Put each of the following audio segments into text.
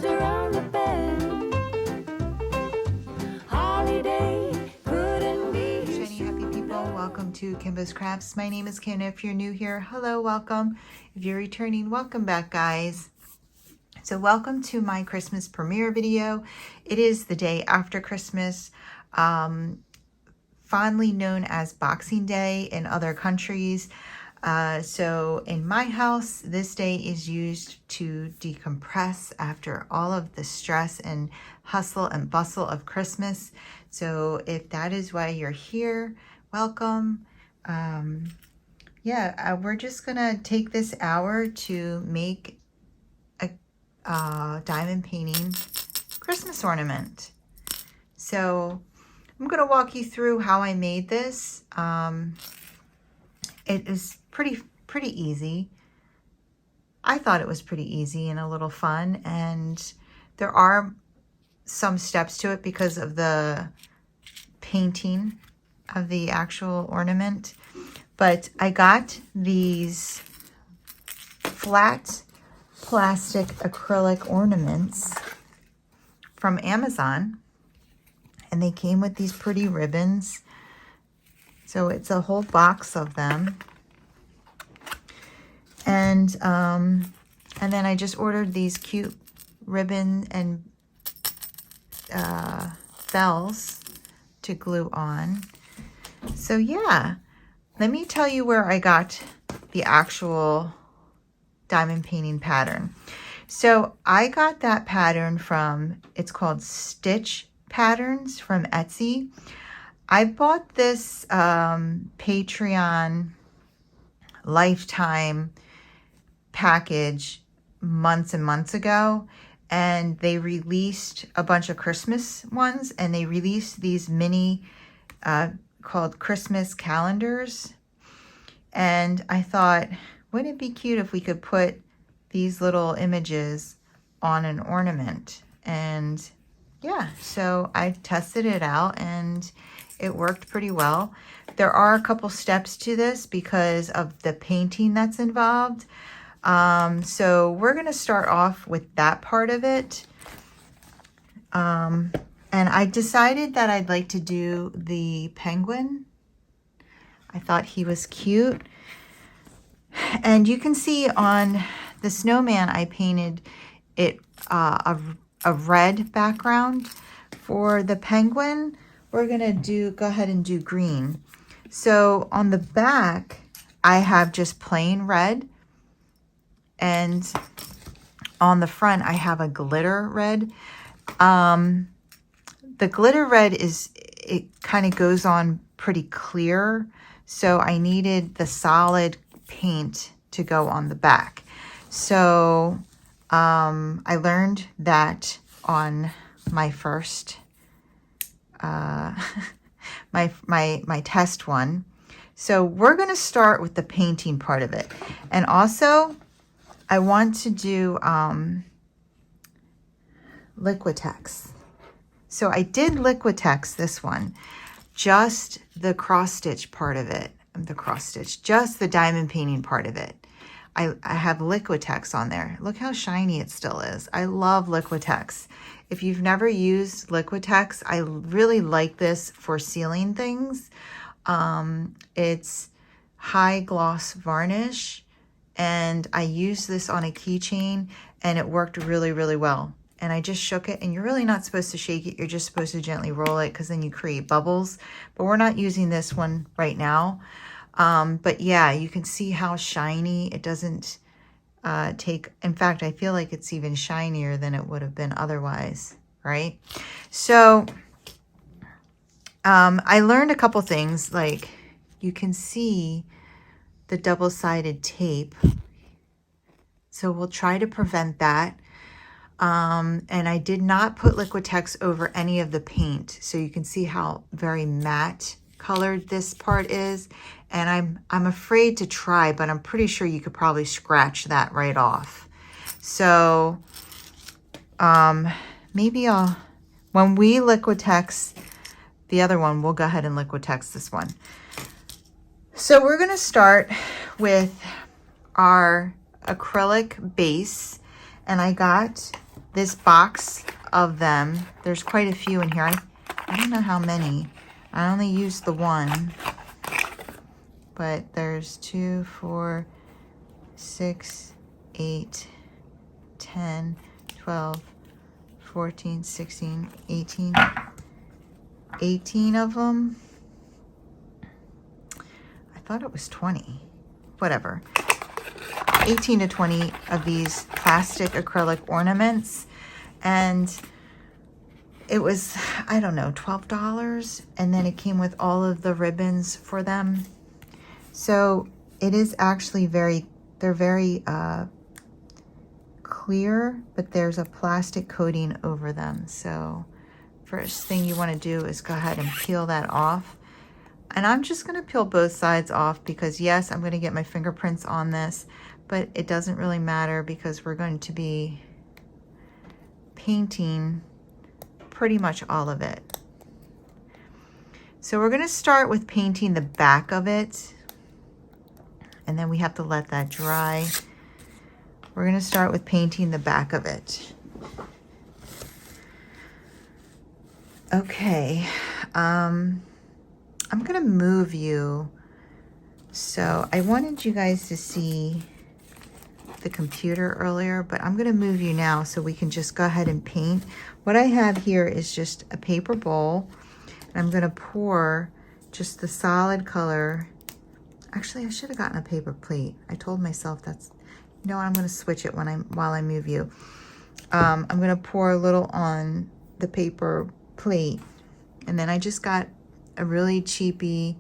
tossed around the bed. Holiday couldn't be. Shiny happy people, welcome to Kimbaskrafts. My name is Kim. If you're new here, hello, welcome. If you're returning, welcome back, guys. So welcome to my Christmas premiere video. It is the day after Christmas, fondly known as Boxing Day in other countries. So in my house, this day is used to decompress after all of the stress and hustle and bustle of Christmas. So if that is why you're here, welcome. We're just gonna take this hour to make a diamond painting Christmas ornament. So I'm gonna walk you through how I made this. It is pretty easy. I thought it was pretty easy and a little fun, and there are some steps to it because of the painting of the actual ornament. But I got these flat plastic acrylic ornaments from Amazon, and they came with these pretty ribbons. So it's a whole box of them. And then I just ordered these cute ribbon and bells to glue on. So yeah, let me tell you where I got the actual diamond painting pattern. So I got that pattern from, it's called Stitch Patterns from Etsy. I bought this Patreon lifetime package months and months ago, and they released a bunch of Christmas ones, and they released these mini called Christmas calendars. And I thought, wouldn't it be cute if we could put these little images on an ornament? And yeah, so I tested it out and it worked pretty well. There are a couple steps to this because of the painting that's involved. So we're going to start off with that part of it. And I decided that I'd like to do the penguin. I thought he was cute. And you can see on the snowman, I painted it a red background. For the penguin, we're gonna go ahead and do green. So on the back, I have just plain red. And on the front, I have a glitter red. The glitter red it kind of goes on pretty clear. So I needed the solid paint to go on the back. So I learned that on my first my test one. So we're going to start with the painting part of it. And also I want to do Liquitex. So I did Liquitex this one, just the cross stitch part of it, just the diamond painting part of it. I have Liquitex on there. Look how shiny it still is. I love Liquitex. If you've never used Liquitex, I really like this for sealing things. It's high gloss varnish, and I used this on a keychain, and it worked really, really well. And I just shook it, and you're really not supposed to shake it. You're just supposed to gently roll it because then you create bubbles. But we're not using this one right now. But yeah, you can see how shiny it doesn't in fact, I feel like it's even shinier than it would have been otherwise, right? So I learned a couple things, like you can see the double-sided tape. So we'll try to prevent that. And I did not put Liquitex over any of the paint. So you can see how very matte colored this part is. And I'm afraid to try, but I'm pretty sure you could probably scratch that right off. So maybe when we Liquitex the other one, we'll go ahead and Liquitex this one. So we're going to start with our acrylic base, and I got this box of them. There's quite a few in here. I don't know how many. I only used the one. But there's 2, 4, 6, 8, 10, 12, 14, 16, 18. 18 of them. I thought it was 20. Whatever. 18 to 20 of these plastic acrylic ornaments. And it was, I don't know, $12. And then it came with all of the ribbons for them. So it is actually they're very clear, but there's a plastic coating over them. So first thing you want to do is go ahead and peel that off. And I'm just going to peel both sides off because yes, I'm going to get my fingerprints on this, but it doesn't really matter because we're going to be painting pretty much all of it. So we're going to start with painting the back of it, and then we have to let that dry. We're going to start with painting the back of it. Okay, I'm going to move you. So I wanted you guys to see the computer earlier, but I'm going to move you now so we can just go ahead and paint. What I have here is just a paper bowl, and I'm going to pour just the solid color. Actually, I should have gotten a paper plate. I told myself that's, you know what, I'm going to switch it while I move you. I'm going to pour a little on the paper plate, and then I just got a really cheapy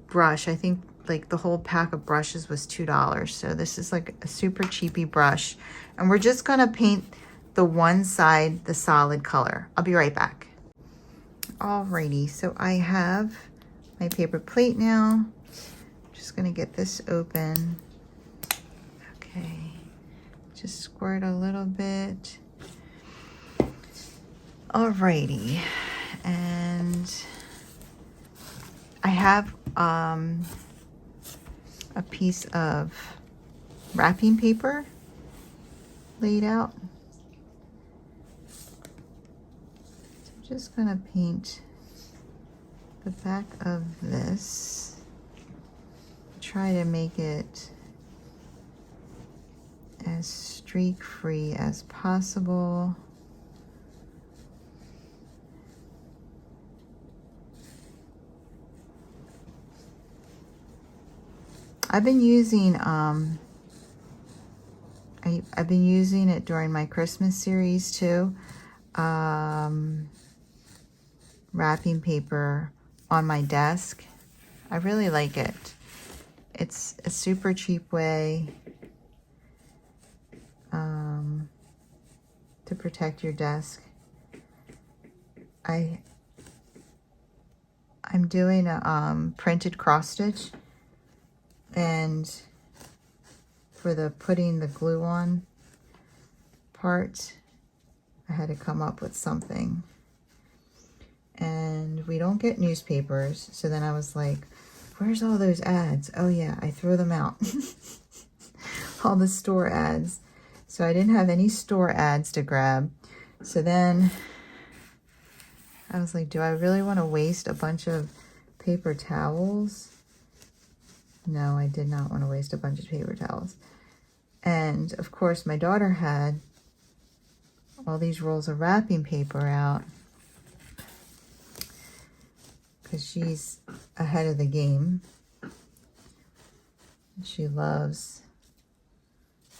brush. I think like the whole pack of brushes was $2. So this is like a super cheapy brush, and we're just going to paint the one side the solid color. I'll be right back. Alrighty, so I have my paper plate now. Just going to get this open. Okay, just squirt a little bit. Alrighty, and I have a piece of wrapping paper laid out. So I'm just going to paint the back of this. Try to make it as streak-free as possible. I've been using I've been using it during my Christmas series too. Wrapping paper on my desk. I really like it. It's a super cheap way to protect your desk. I'm doing a printed cross stitch, and for the putting the glue on part, I had to come up with something. And we don't get newspapers, so then I was like, where's all those ads? Oh yeah, I throw them out. All the store ads. So I didn't have any store ads to grab. So then I was like, do I really want to waste a bunch of paper towels? No, I did not want to waste a bunch of paper towels. And of course, my daughter had all these rolls of wrapping paper out because she's ahead of the game. She loves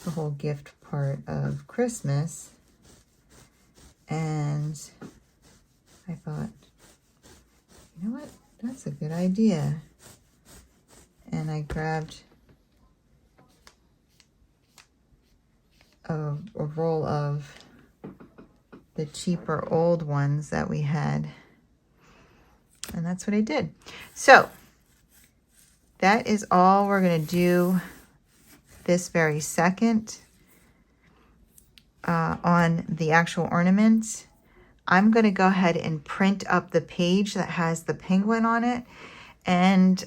the whole gift part of Christmas. And I thought, you know what? That's a good idea. And I grabbed a roll of the cheaper old ones that we had. And that's what I did. So that is all we're going to do this very second on the actual ornament. I'm going to go ahead and print up the page that has the penguin on it. And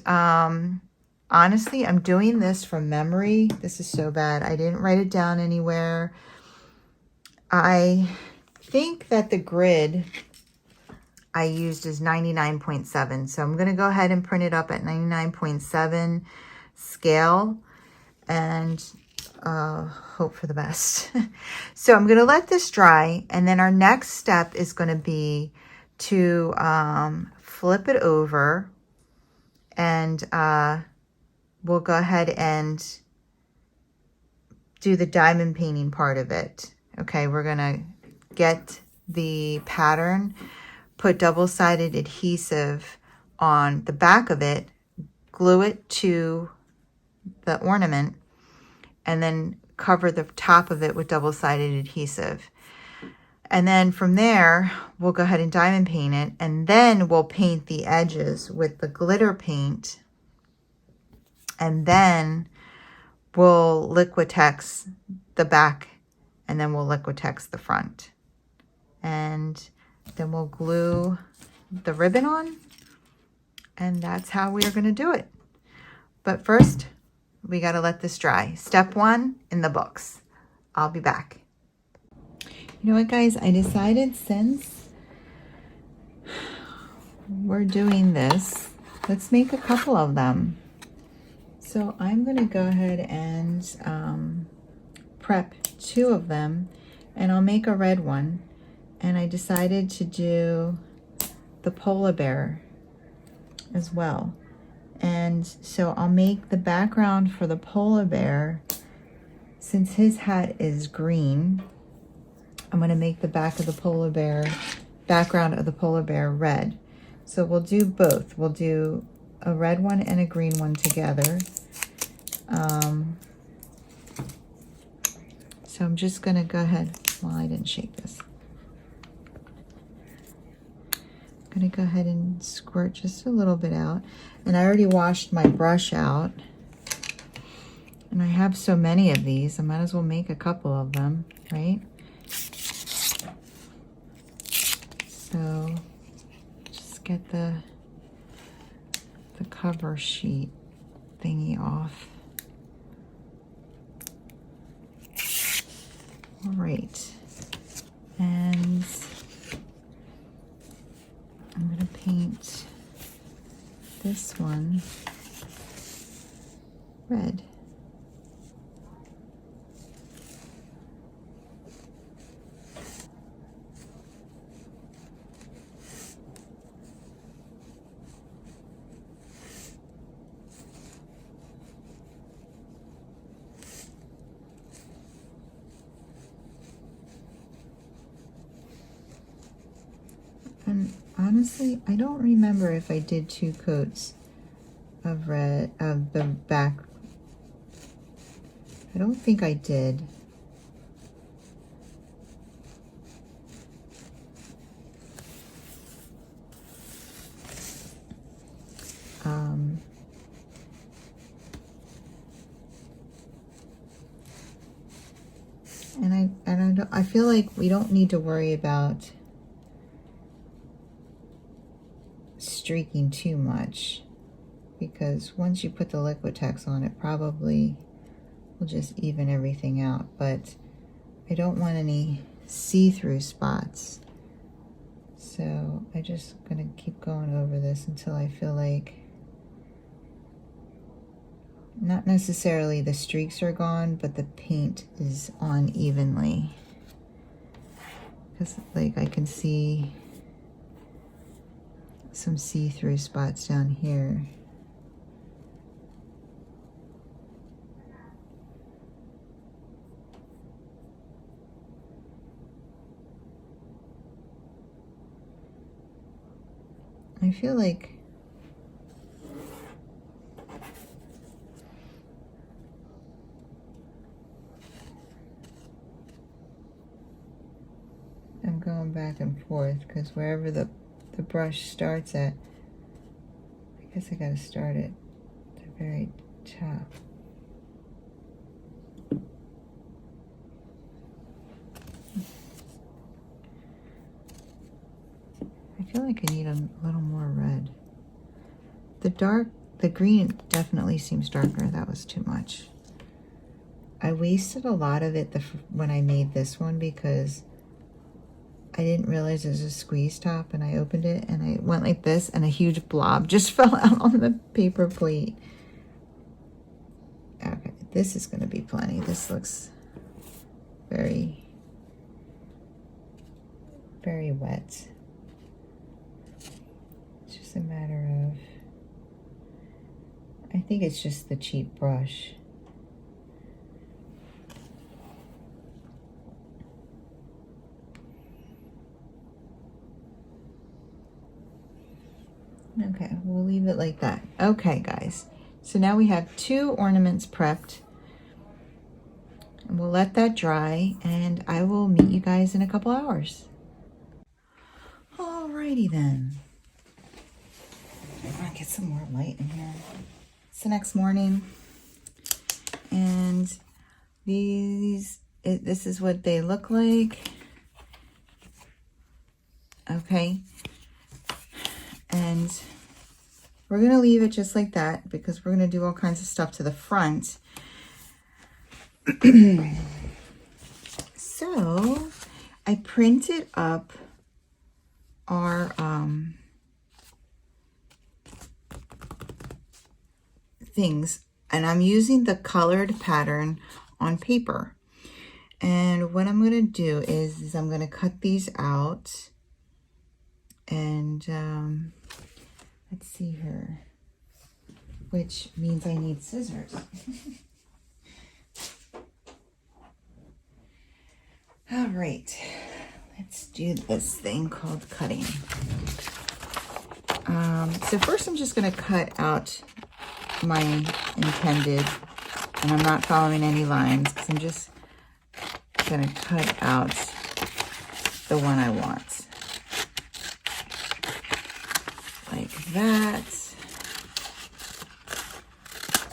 honestly, I'm doing this from memory. This is so bad. I didn't write it down anywhere. I think that the grid I used is 99.7. So I'm going to go ahead and print it up at 99.7 scale and hope for the best. So I'm going to let this dry, and then our next step is going to be to flip it over, and we'll go ahead and do the diamond painting part of it. Okay, we're going to get the pattern, put double-sided adhesive on the back of it, glue it to the ornament, and then cover the top of it with double-sided adhesive. And then from there, we'll go ahead and diamond paint it, and then we'll paint the edges with the glitter paint, and then we'll Liquitex the back, and then we'll Liquitex the front. And then we'll glue the ribbon on, and that's how we are going to do it. But first, we got to let this dry. Step 1 in the books. I'll be back. You know what, guys? I decided since we're doing this, let's make a couple of them. So I'm going to go ahead and prep 2 of them, and I'll make a red one. And I decided to do the polar bear as well. And so I'll make the background for the polar bear, since his hat is green, I'm going to make the back of the polar bear, background of the polar bear red. So we'll do both. We'll do a red one and a green one together. So I'm just going to go ahead, well, I didn't shake this. I'm going to go ahead and squirt just a little bit out. And I already washed my brush out. And I have so many of these, I might as well make a couple of them, right? So just get the cover sheet thingy off. All right. And I'm going to paint this one red. And honestly, I don't remember if I did 2 coats of red, of the back. I don't think I did. And I feel like we don't need to worry about streaking too much, because once you put the Liquitex on, it probably will just even everything out. But I don't want any see-through spots, so I just gonna keep going over this until I feel like not necessarily the streaks are gone, but the paint is on evenly, because like I can see some see-through spots down here. I feel like I'm going back and forth, because wherever the brush starts at, I guess I gotta start it at the very top. I feel like I need a little more red. The green definitely seems darker. That was too much. I wasted a lot of it when I made this one because I didn't realize there's a squeeze top, and I opened it and I went like this and a huge blob just fell out on the paper plate. Okay, this is going to be plenty. This looks very, very wet. It's just a matter of, I think it's just the cheap brush. Okay, we'll leave it like that. Okay, guys. So now we have 2 ornaments prepped. And we'll let that dry, and I will meet you guys in a couple hours. Alrighty then. I'm gonna get some more light in here. It's the next morning, and this is what they look like. Okay. And we're going to leave it just like that because we're going to do all kinds of stuff to the front. So I printed up our things, and I'm using the colored pattern on paper. And what I'm going to do is I'm going to cut these out, and let's see here, which means I need scissors. All right, let's do this thing called cutting. So first I'm just going to cut out my intended, and I'm not following any lines because I'm just going to cut out the one I want. Like that.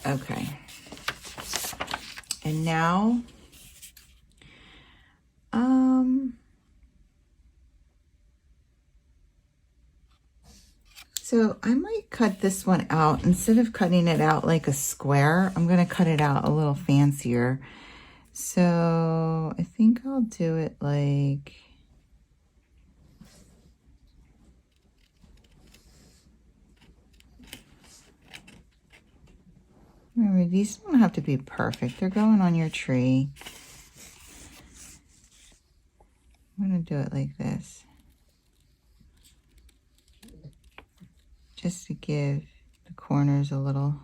Okay. And now, so I might cut this one out. Instead of cutting it out like a square, I'm going to cut it out a little fancier. So I think I'll do it like, remember, these don't have to be perfect. They're going on your tree. I'm going to do it like this, just to give the corners a little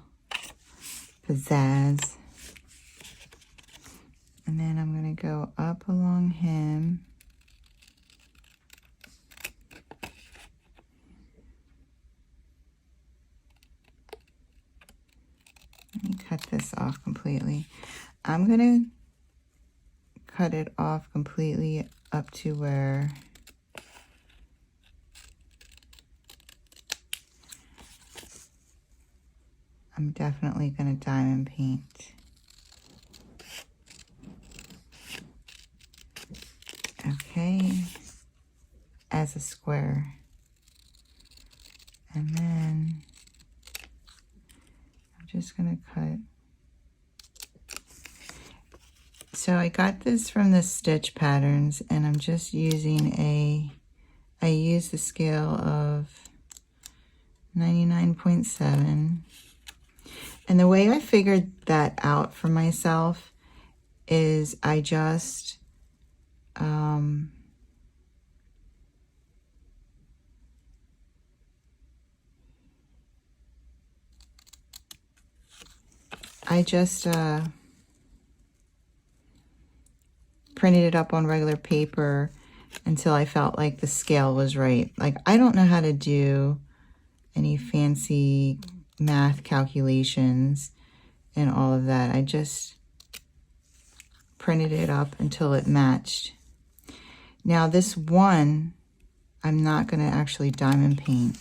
pizzazz. And then I'm going to go up along him. Let me cut this off completely. I'm going to cut it off completely up to where I'm definitely going to diamond paint. Okay, as a square. And then I'm just going to cut. So I got this from the Stitch Patterns, and I'm just using I use the scale of 99.7. And the way I figured that out for myself is I just printed it up on regular paper until I felt like the scale was right. Like, I don't know how to do any fancy math calculations and all of that. I just printed it up until it matched. Now this one, I'm not going to actually diamond paint.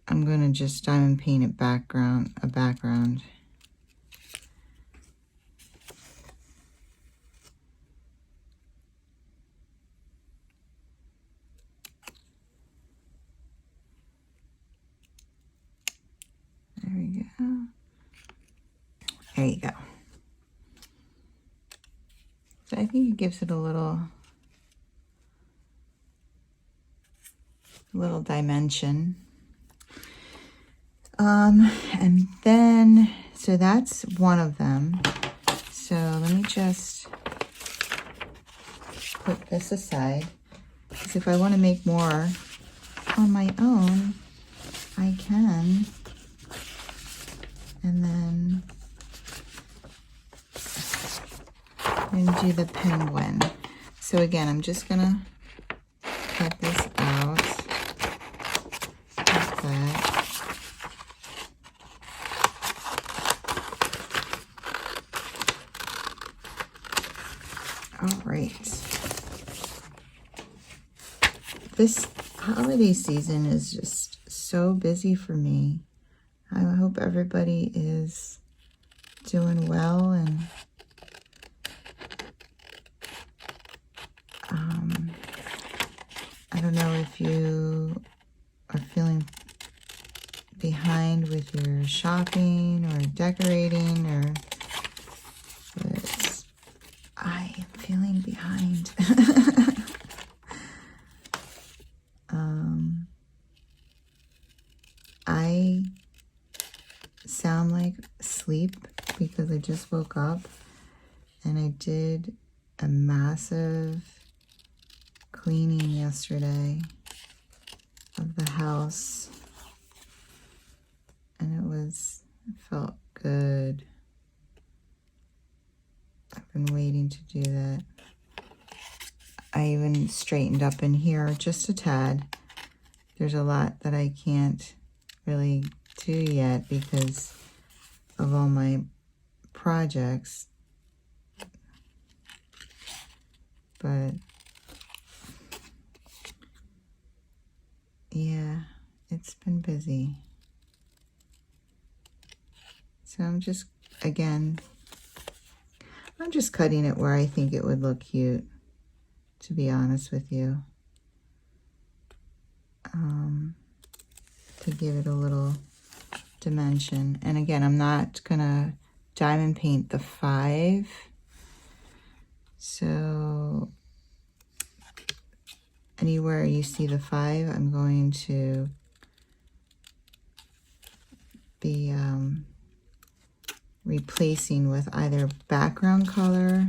I'm going to just diamond paint a background. There we go. There you go. I think it gives it a little dimension. And then, so that's one of them. So let me just put this aside, because if I want to make more on my own, I can. And then I'm going to do the penguin. So again, I'm just going to cut this out like that. All right. This holiday season is just so busy for me. I hope everybody is doing well, and I don't know if you are feeling behind with your shopping or decorating, but I am feeling behind. I sound like sleep because I just woke up and I did a massive cleaning yesterday of the house, and it felt good. I've been waiting to do that. I even straightened up in here just a tad. There's a lot that I can't really do yet because of all my projects, but yeah, it's been busy. So I'm just cutting it where I think it would look cute, to be honest with you. To give it a little dimension. And again, I'm not gonna diamond paint the 5. So anywhere you see the 5, I'm going to be replacing with either background color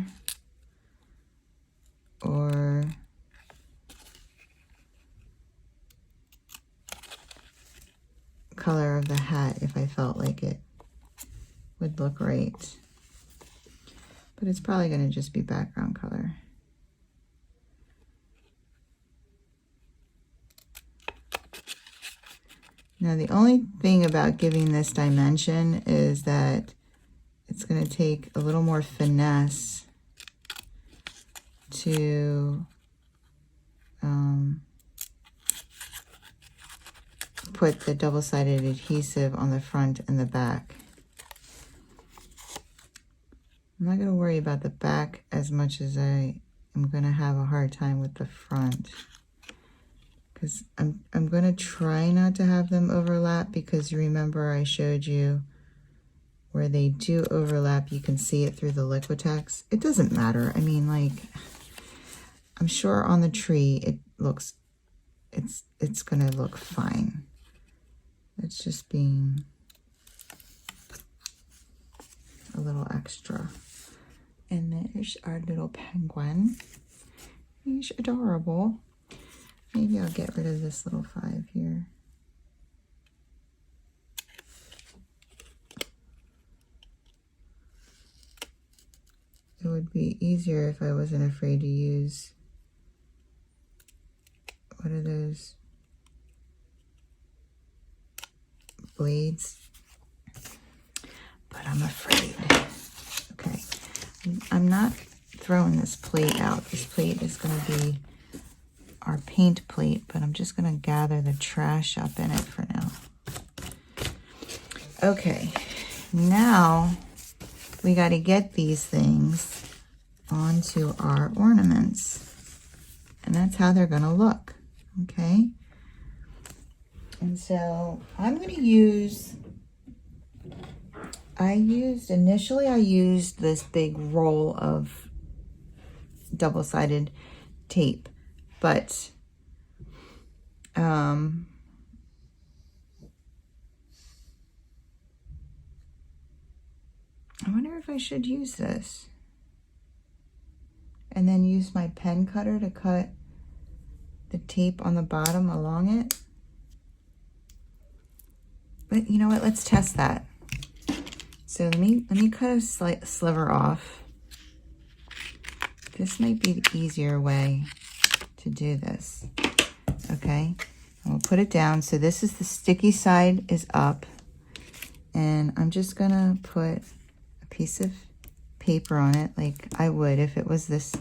or color of the hat if I felt like it would look right. But it's probably going to just be background color. Now the only thing about giving this dimension is that it's going to take a little more finesse to put the double-sided adhesive on the front and the back. I'm not going to worry about the back as much as I am going to have a hard time with the front, because I'm going to try not to have them overlap, because you remember I showed you where they do overlap, you can see it through the Liquitex. It doesn't matter. I mean, like, I'm sure on the tree it's going to look fine. It's just being a little extra. And there's our little penguin. He's adorable. Maybe I'll get rid of this little 5 here. It would be easier if I wasn't afraid to use, what are those? Blades. But I'm afraid. Okay. I'm not throwing this plate out. This plate is going to be our paint plate, but I'm just going to gather the trash up in it for now. Okay. Now we got to get these things onto our ornaments. And that's how they're going to look. Okay. And so I'm going to use, initially I used this big roll of double-sided tape. But I wonder if I should use this and then use my pen cutter to cut the tape on the bottom along it. But you know what, let's test that. So let me cut a slight sliver off. This might be the easier way to do this. Okay, and we'll put it down. So this is the sticky side is up, and I'm just gonna put a piece of paper on it like I would if it was this,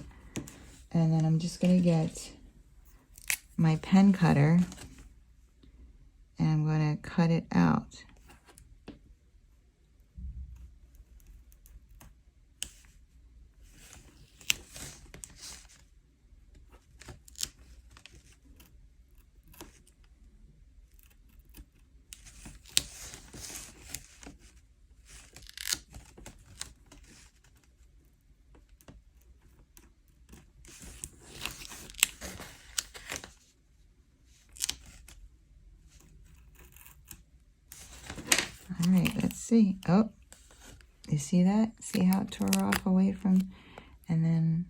and then I'm just gonna get my pen cutter and I'm gonna cut it out. All right, let's see. Oh, you see that? See how it tore off away from, and then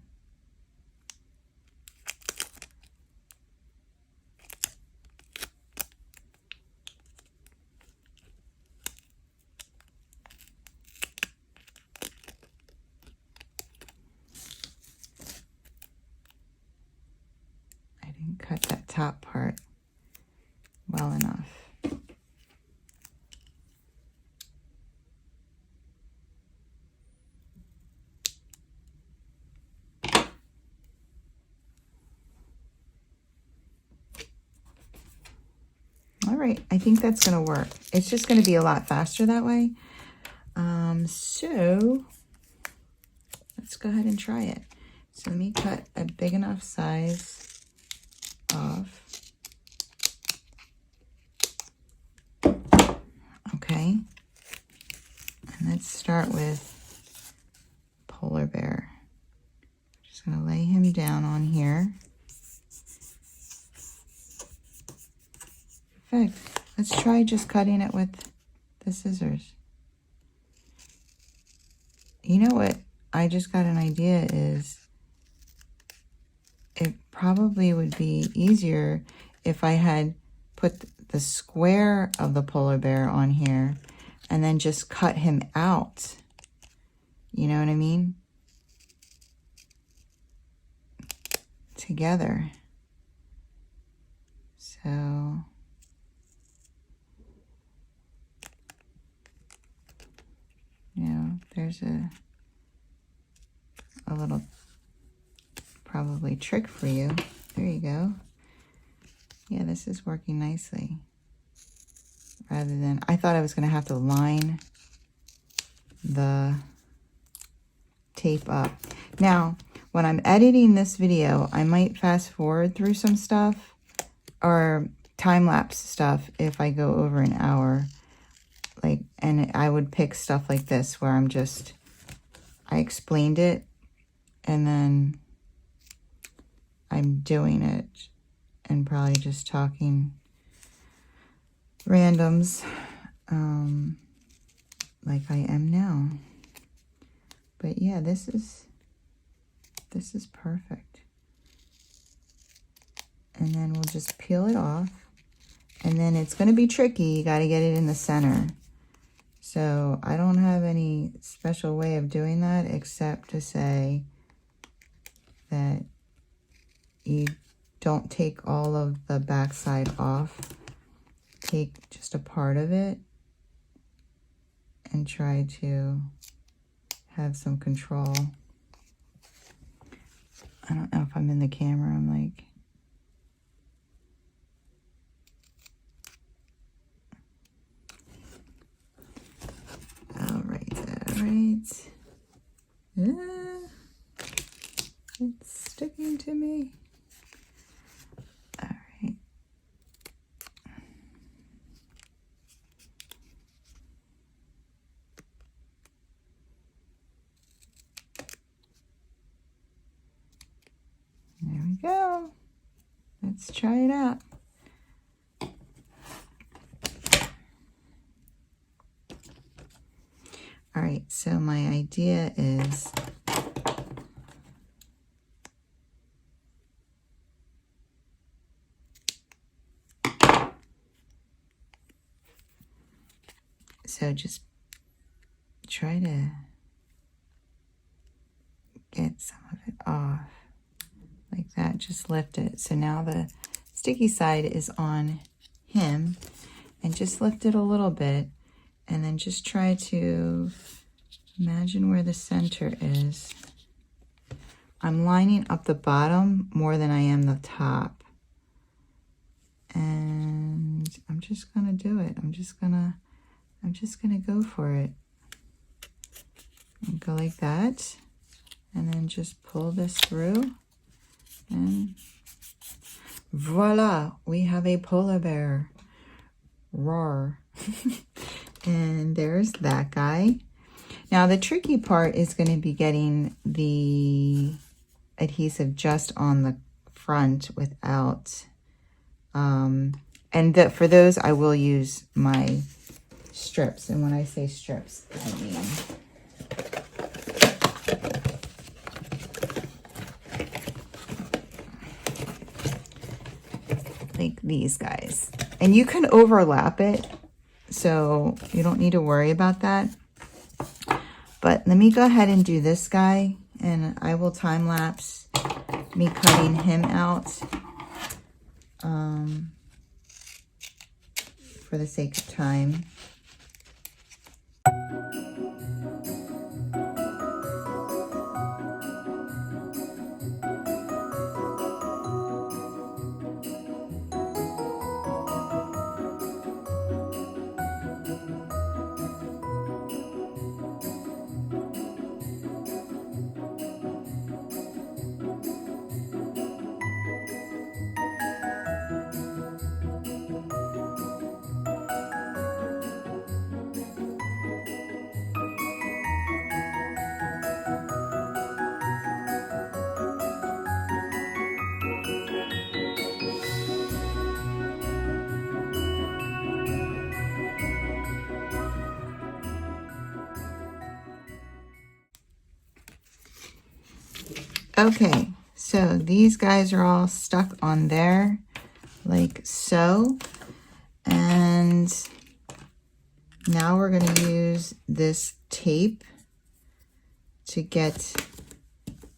I didn't cut that top part well enough. All right, I think that's gonna work. It's just gonna be a lot faster that way. So let's go ahead and try it. So let me cut a big enough size off. Okay, and let's start with polar bear. Just gonna lay him down on here. Perfect. Let's try just cutting it with the scissors. You know what? I just got an idea is it probably would be easier if I had put the square of the polar bear on here and then just cut him out. You know what I mean? Together. So there's a little probably trick for you. There you go. Yeah, this is working nicely. Rather than, I thought I was going to have to line the tape up. Now, when I'm editing this video, I might fast forward through some stuff or time-lapse stuff if I go over an hour. And I would pick stuff like this where I explained it and then I'm doing it and probably just talking randoms like I am now. But yeah, this is perfect. And then we'll just peel it off. And then it's going to be tricky. You got to get it in the center. So I don't have any special way of doing that except to say that you don't take all of the backside off. Take just a part of it and try to have some control. I don't know if I'm in the camera. I'm like, all right. It's sticking to me. All right. let's try it out. All right, so my idea is so just try to get some of it off like that. Just lift it. So now the sticky side is on him, and just lift it a little bit, and then just try to imagine where the center is. I'm lining up the bottom more than I am the top. And I'm just gonna do it. I'm just gonna go for it. And go like that. And then just pull this through. And voila, we have a polar bear. Roar. And there's that guy. Now the tricky part is going to be getting the adhesive just on the front without, and for those I will use my strips. And when I say strips, I mean like these guys. And you can overlap it, so you don't need to worry about that. But let me go ahead and do this guy, and I will time lapse me cutting him out for the sake of time. Okay, so these guys are all stuck on there like so. And now we're going to use this tape to get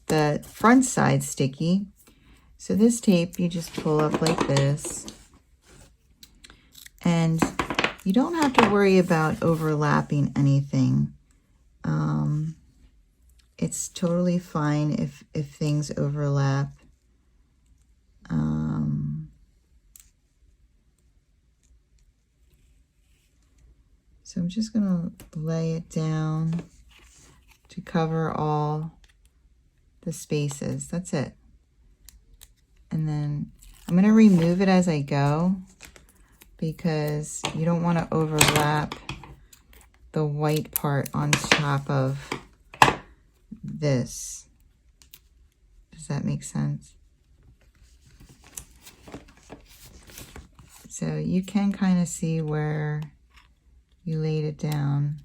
the front side sticky. So this tape you just pull up like this. And you don't have to worry about overlapping anything. It's totally fine if things overlap. So I'm just going to lay it down to cover all the spaces. That's it. And then I'm going to remove it as I go, because you don't want to overlap the white part on top of this. Does that make sense? So you can kind of see where you laid it down.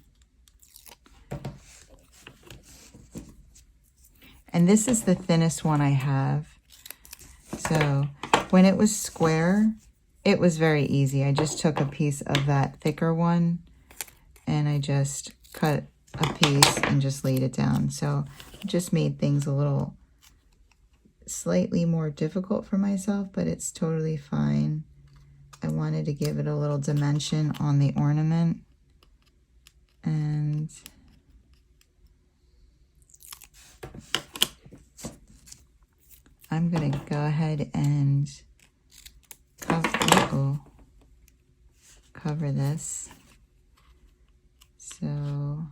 And this is the thinnest one I have. So when it was square, it was very easy. I just took a piece of that thicker one and I just cut a piece and just laid it down. So it just made things a little slightly more difficult for myself, but it's totally fine. I wanted to give it a little dimension on the ornament. And I'm going to go ahead and cover this. So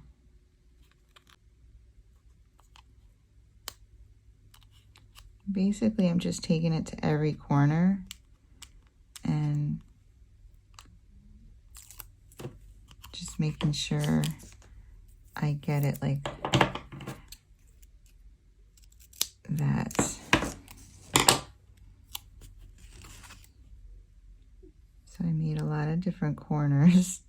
basically I'm just taking it to every corner and just making sure I get it like that. different corners.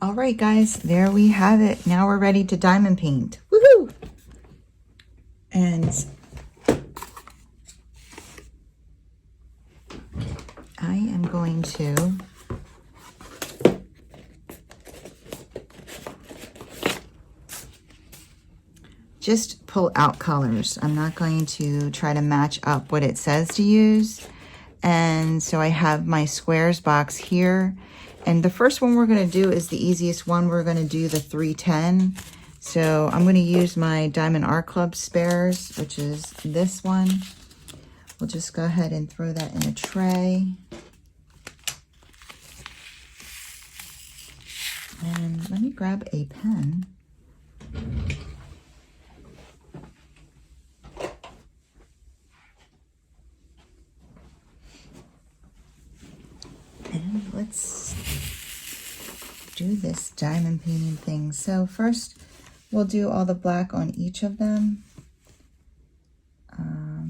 All right, guys, there we have it. Now we're ready to diamond paint. Woohoo! And I am going to just pull out colors. I'm not going to try to match up what it says to use. And so I have my squares box here. And the first one we're going to do is the easiest one. We're going to do the 310. So I'm going to use my Diamond Art Club spares, which is this one. We'll just go ahead and throw that in a tray. And let me grab a pen. And let's do this diamond painting thing. So first we'll do all the black on each of them.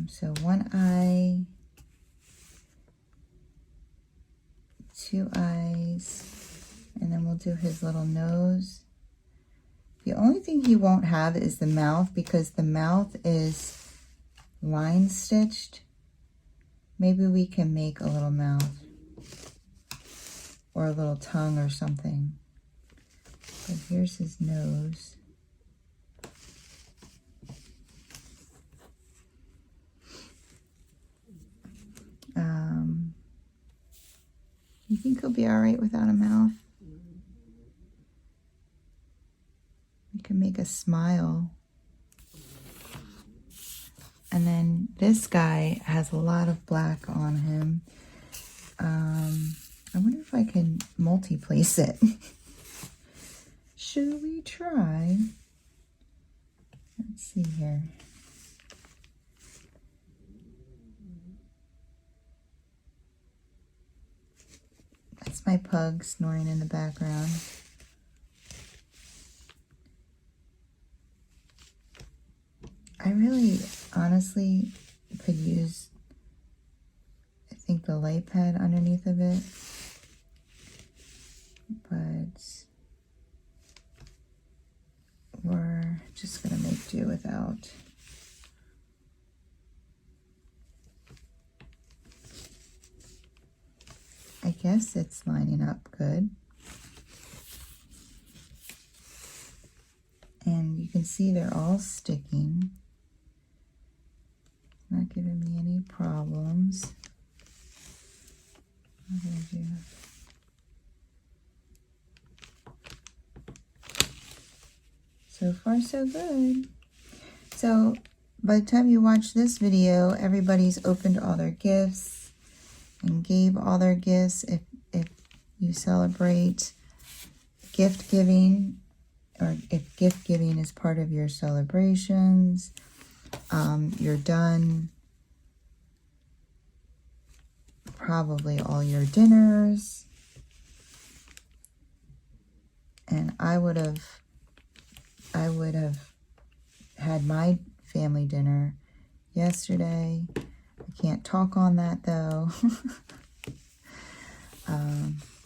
So one eye, two eyes, and then we'll do his little nose. The only thing he won't have is the mouth, because the mouth is line stitched. Maybe we can make a little mouth or a little tongue or something. But here's his nose. You think he'll be all right without a mouth? We can make a smile. And then this guy has a lot of black on him. I wonder if I can multi-place it. Should we try? Let's see here. That's my pug snoring in the background. I really, honestly, could use, I think, the light pad underneath of it. But we're just going to make do without. I guess it's lining up good. And you can see they're all sticking. Not giving me any problems. What did I do? So far, so good. So by the time you watch this video, everybody's opened all their gifts and gave all their gifts. If you celebrate gift giving, or if gift giving is part of your celebrations, you're done probably all your dinners. And I would have had my family dinner yesterday. I can't talk on that though,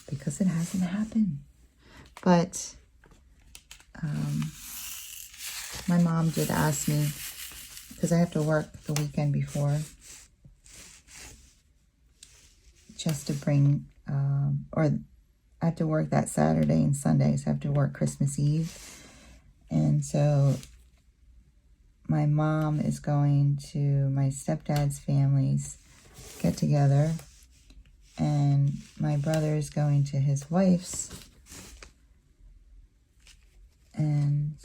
because it hasn't happened. But my mom did ask me, because I have to work the weekend before, just to bring, or I have to work that Saturday and Sunday, so I have to work Christmas Eve. And so my mom is going to my stepdad's family's get together, and my brother is going to his wife's, and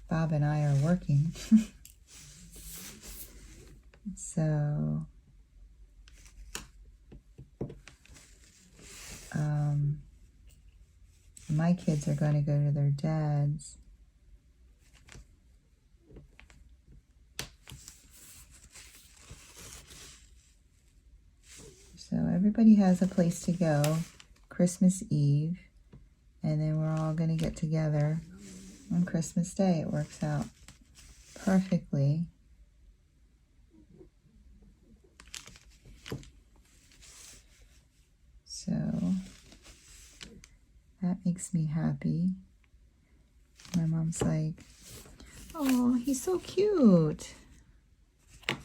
Bob and I are working. So my kids are going to go to their dad's. So everybody has a place to go Christmas Eve, and then we're all going to get together on Christmas Day. It works out perfectly. So that makes me happy. My mom's like, oh, he's so cute. Let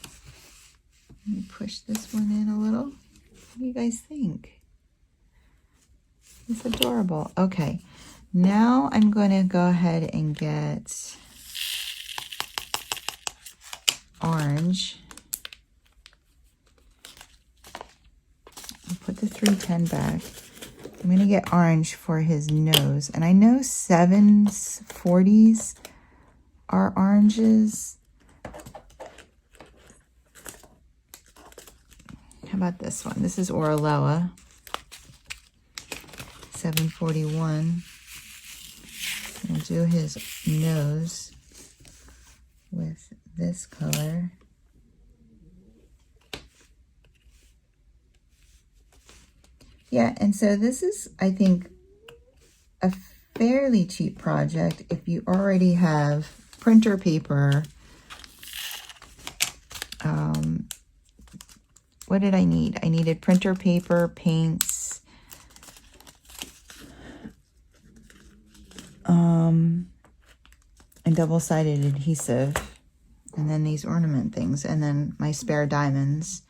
me push this one in a little. What do you guys think? It's adorable. Okay, now I'm going to go ahead and get orange. I'll put the 310 back. I'm going to get orange for his nose. And I know 740s are oranges. How about this one? This is Orloa, 741. I'll do his nose with this color. Yeah, and so this is, I think, a fairly cheap project if you already have printer paper. What did I need? I needed printer paper, paints, and double-sided adhesive, and then these ornament things, and then my spare diamonds.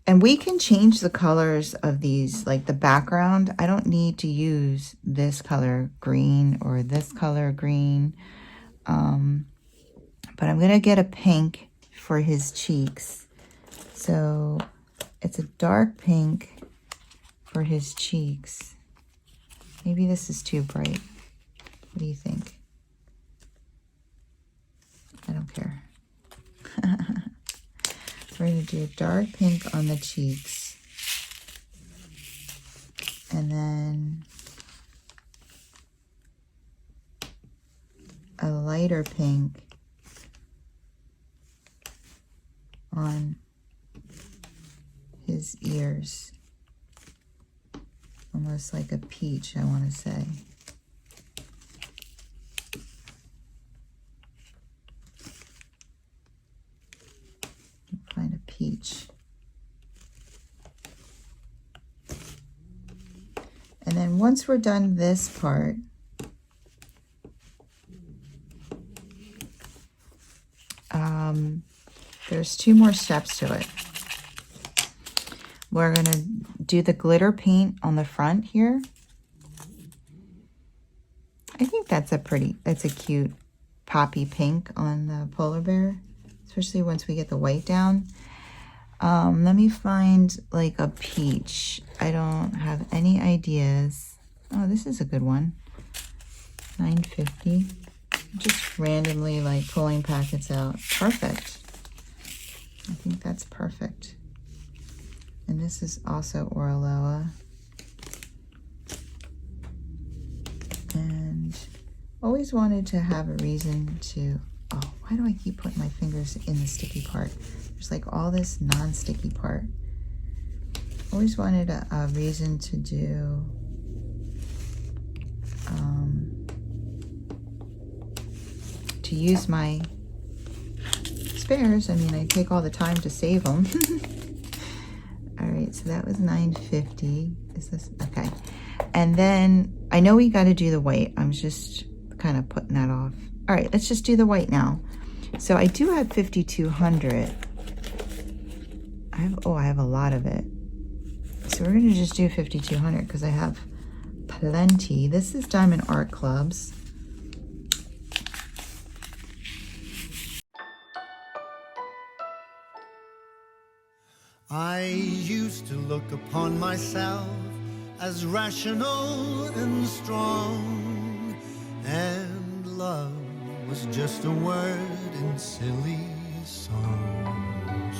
And we can change the colors of these, like the background. I don't need to use this color green or this color green. But I'm going to get a pink for his cheeks. So it's a dark pink for his cheeks. Maybe this is too bright. What do you think? I don't care. We're going to do a dark pink on the cheeks. And then a lighter pink on his ears. Almost like a peach, I want to say. Find a peach. And then once we're done this part, there's 2 more steps to it. We're going to do the glitter paint on the front here. I think that's a cute poppy pink on the polar bear, especially once we get the white down. Let me find like a peach. I don't have any ideas. Oh, this is a good one. $9.50. Just randomly like pulling packets out. Perfect. I think that's perfect. And this is also Orloa. And always wanted to have a reason to, oh, why do I keep putting my fingers in the sticky part? There's like all this non-sticky part. Always wanted a reason to do to use my spares. I mean, I take all the time to save them. All right, right, so that was $9.50. Is this okay? And then I know we got to do the white. I'm just kind of putting that off. All right, let's just do the white now. So I do have 5,200. I have a lot of it. So we're gonna just do 5,200 because I have plenty. This is Diamond Art Clubs. I used to look upon myself as rational and strong, and love was just a word in silly songs.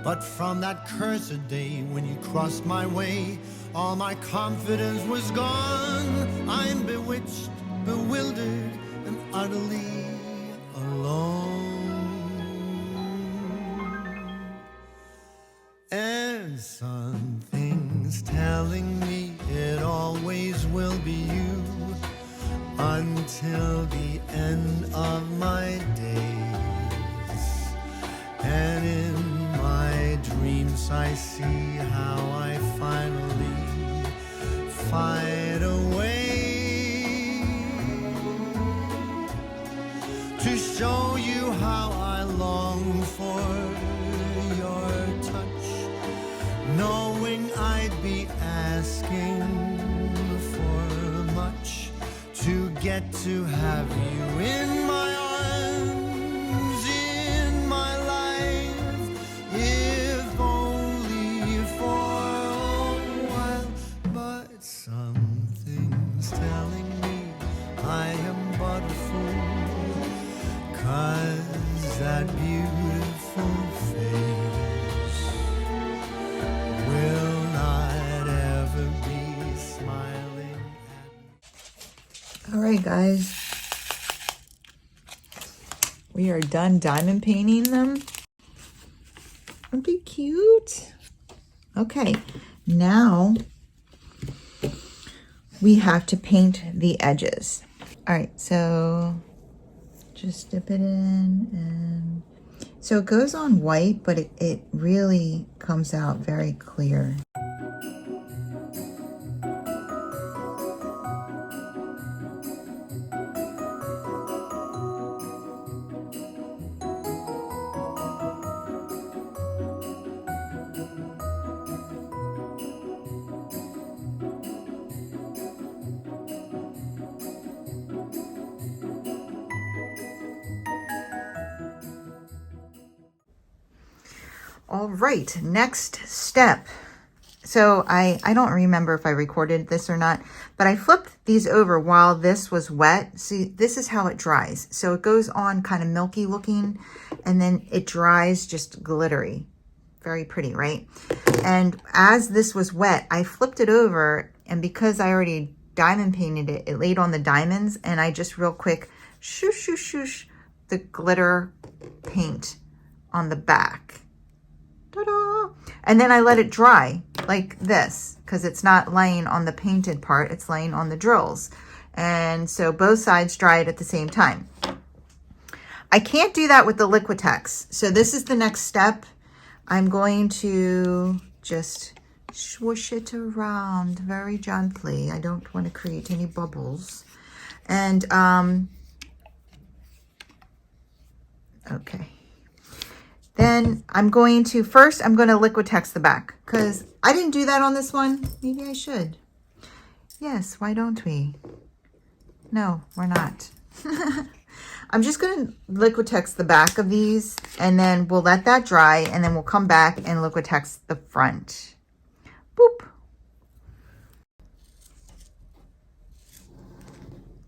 But from that cursed day when you crossed my way, all my confidence was gone. I'm bewitched, bewildered, and utterly alone. And something's telling me it always will be you until the end of my days. And in my dreams I see how I finally find a way to show you how I long for your touch, knowing I'd be asking for much to get to have you in my arms, in my life, if only for a while. But something's telling me I am but a fool, 'cause that beautiful face will not ever be smiling at me. All right, guys. We are done diamond painting them. Aren't they cute? Okay, now we have to paint the edges. All right, so just dip it in, and so it goes on white, but it really comes out very clear. All right, next step. So I don't remember if I recorded this or not, but I flipped these over while this was wet. See, this is how it dries. So it goes on kind of milky looking, and then it dries just glittery. Very pretty, right? And as this was wet, I flipped it over, and because I already diamond painted it, it laid on the diamonds, and I just real quick shoosh, shoosh, shoosh the glitter paint on the back. Ta-da! And then I let it dry like this, because it's not laying on the painted part, it's laying on the drills. And so both sides dried at the same time. I can't do that with the Liquitex. So this is the next step. I'm going to just swoosh it around very gently. I don't want to create any bubbles. And, okay. Then I'm going to Liquitex the back, because I didn't do that on this one. Maybe I should. Yes, why don't we? No, we're not. I'm just going to Liquitex the back of these, and then we'll let that dry, and then we'll come back and Liquitex the front. Boop.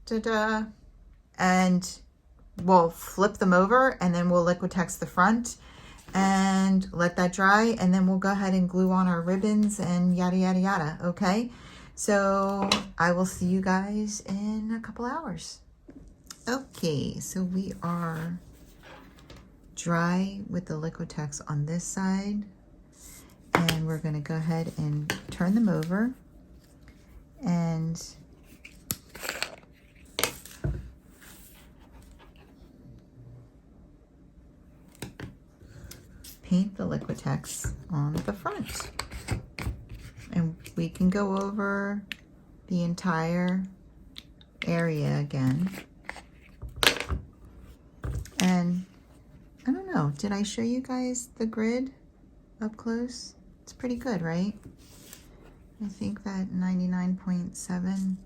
Ta-da. And we'll flip them over, and then we'll Liquitex the front and let that dry, and then we'll go ahead and glue on our ribbons and yada yada yada. Okay, so I will see you guys in a couple hours. Okay, so we are dry with the Liquitex on this side, and we're going to go ahead and turn them over and paint the Liquitex on the front. And we can go over the entire area again. And I don't know, did I show you guys the grid up close? It's pretty good, right? I think that 99.7.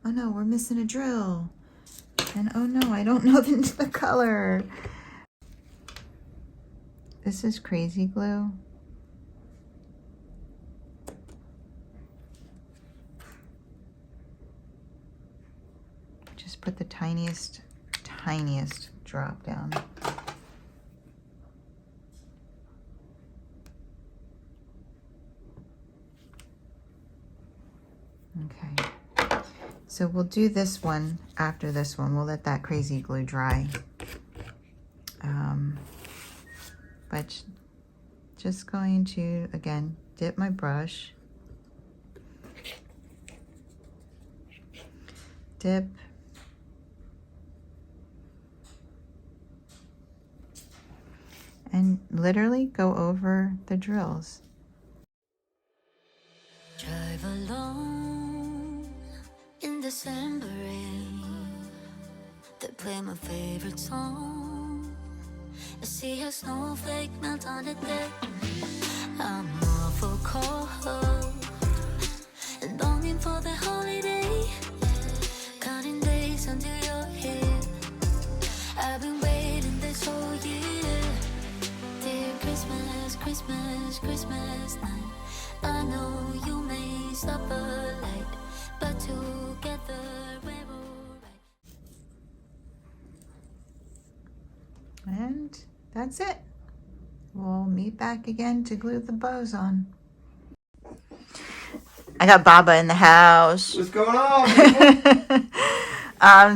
Oh no, we're missing a drill. And oh no, I don't know the color. This is crazy glue. Just put the tiniest drop down. Okay, so we'll do this one after this one. We'll let that crazy glue dry. But just going to, again, dip my brush. Dip. And literally go over the drills. Drive alone in December rain. They play my favorite song. I see a snowflake melt on the deck. I'm awful cold and longing for the holiday. Counting days until you're here. I've been waiting this whole year. Dear Christmas, Christmas, Christmas night. I know you may suffer light, but together we're alright. And that's it. We'll meet back again to glue the bows on. I got Baba in the house. What's going on?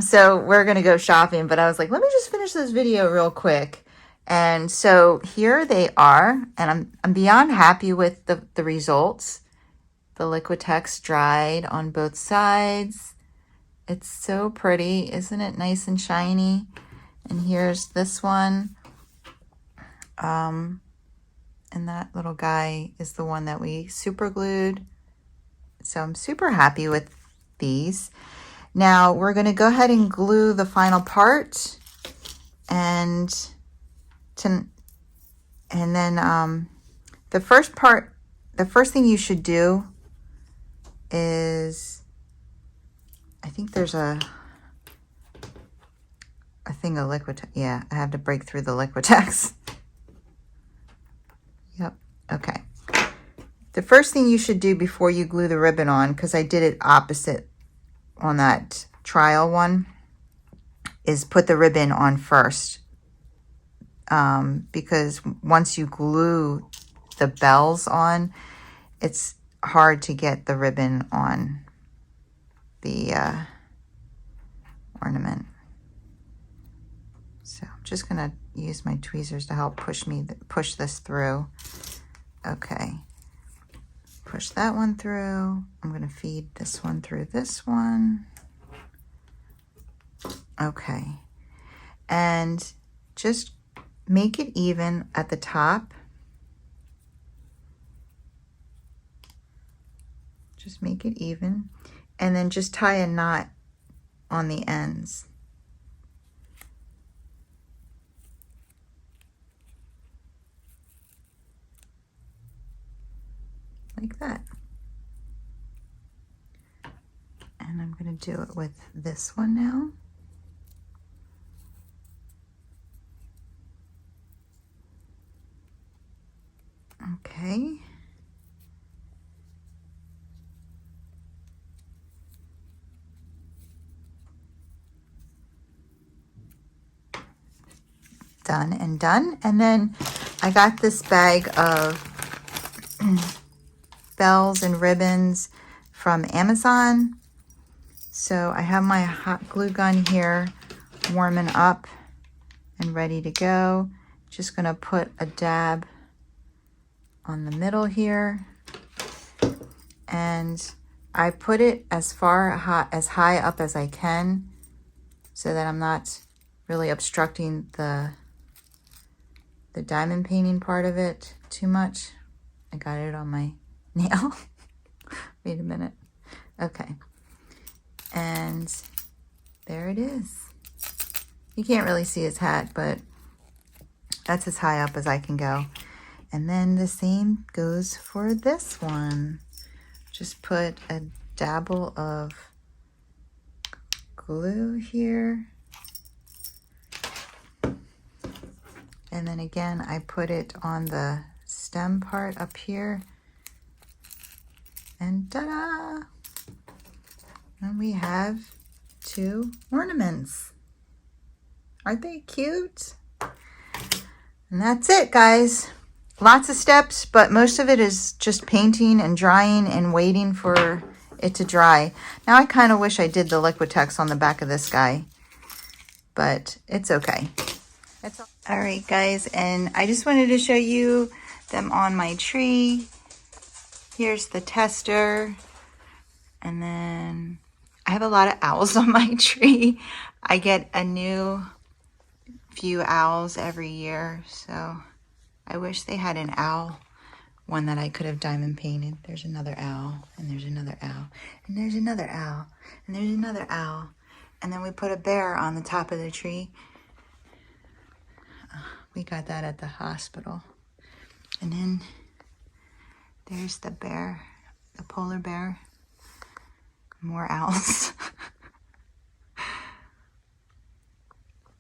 So we're gonna go shopping, but I was like, let me just finish this video real quick. And so here they are, and I'm beyond happy with the results. The Liquitex dried on both sides. It's so pretty, isn't it? Nice and shiny. And here's this one. And that little guy is the one that we super glued. So I'm super happy with these. Now we're going to go ahead and glue the final part. And then the first part, the first thing you should do is, I think there's a thing of Liquitex. Yeah, I have to break through the Liquitex. Yep, okay. The first thing you should do before you glue the ribbon on, because I did it opposite on that trial one, is put the ribbon on first. Because once you glue the bells on, it's hard to get the ribbon on the ornament. So I'm just gonna use my tweezers to help push this through. Okay, push that one through. I'm gonna feed this one through this one. Okay, and just make it even at the top. Just make it even, and then just tie a knot on the ends. Like that. And I'm going to do it with this one now. Okay. Done and done. And then I got this bag of bells and ribbons from Amazon. So I have my hot glue gun here warming up and ready to go. Just gonna put a dab on the middle here, and I put it as high up as I can so that I'm not really obstructing the the diamond painting part of it too much. I got it on my nail. Wait a minute. Okay. And there it is. You can't really see his hat, but that's as high up as I can go. And then the same goes for this one. Just put a dabble of glue here. And then again, I put it on the stem part up here. And ta-da! And we have 2 ornaments. Aren't they cute? And that's it, guys. Lots of steps, but most of it is just painting and drying and waiting for it to dry. Now I kind of wish I did the Liquitex on the back of this guy, but it's okay. That's all right, guys, and I just wanted to show you them on my tree. Here's the tester, and then I have a lot of owls on my tree. I get a new few owls every year, so I wish they had an owl one that I could have diamond painted. There's another owl, and there's another owl, and there's another owl, and there's another owl. And then we put a bear on the top of the tree. We got that at the hospital. And then there's the bear, the polar bear. More owls.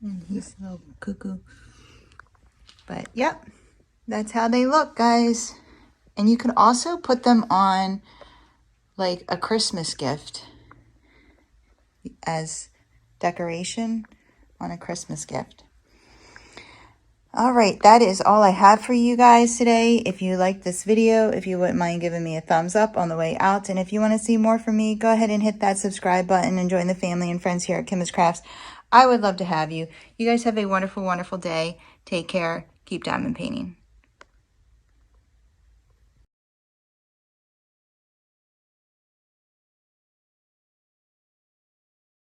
And he's a little cuckoo. But yep, that's how they look, guys. And you can also put them on like a Christmas gift as decoration on a Christmas gift. All right, that is all I have for you guys today. If you liked this video, if you wouldn't mind giving me a thumbs up on the way out. And if you want to see more from me, go ahead and hit that subscribe button and join the family and friends here at Kimbaskrafts. I would love to have you. You guys have a wonderful, wonderful day. Take care. Keep diamond painting.